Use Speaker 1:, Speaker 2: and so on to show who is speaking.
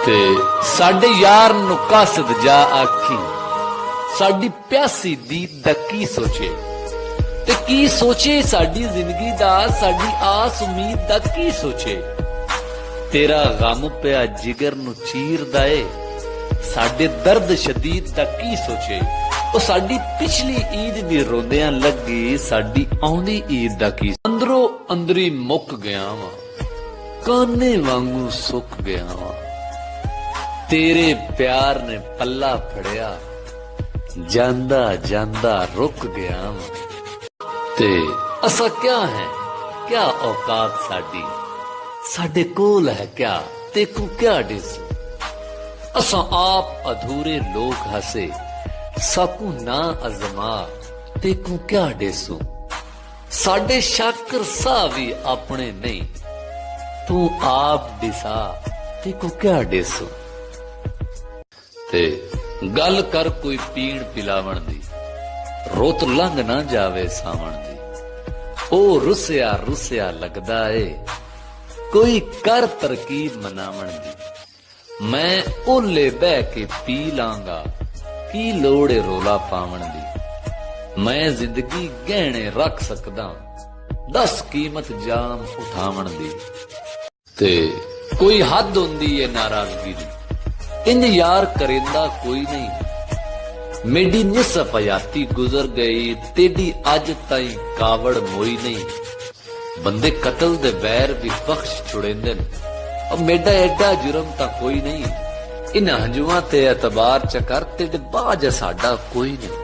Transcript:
Speaker 1: ते साडे यार नू कासद जा आखी, साडी प्यासी दीद दा की सोचे, ते की सोचे साडी जिंदगी दा, साडी आस उम्मीद दा की सोचे। तेरा गम पिया जिगर नू चीरदा ए, साडे दर्द शदीद दा की सोचे। ओ साडी पिछली ईद भी रोंदियां लगी, साडी आउंदी ईद दा की। अंदरों अंदरी मुक गया वा, काने वांगू सुक गया वा, तेरे प्यार ने पल्ला फड़िया, जांदा जांदा रुक गया वा। ते असा क्या है, क्या औकात साडी, साडे कोल है क्या, तेकू क्या डिसू। असा आप अधूरे लोग हसे, साकू ना अजमा, तेकू क्या डिसू। साडे शाकर सा भी अपने नहीं, तू आप डिसा, तेकू क्या डिसू। ते गल कर कोई पीण पिलावण दी, रोत लंघ ना जावे सावण दी। ओ रुसिया रुसिया लगदा ए, कोई कर तरकीब मनावण दी। मैं ओले बह के पी लांगा, की लोड़े रोला पावण दी। मैं जिंदगी गहने रख सकदा, 10 कीमत जाम उठावण दी। ते कोई हद हुंदी ए नाराजगी दी, इंज यार करेंदा कोई नहीं। मेरी निसफ हयाती गुजर गई, तेरी अज ताई कावड़ मोई नहीं। बंदे कतल दे बैर भी बख्श छुड़ेंदे न, और मेरा एडा जुर्म तां कोई नहीं। इन हंजुआं ते एतबार च कर, तेरे बाज साडा कोई नहीं।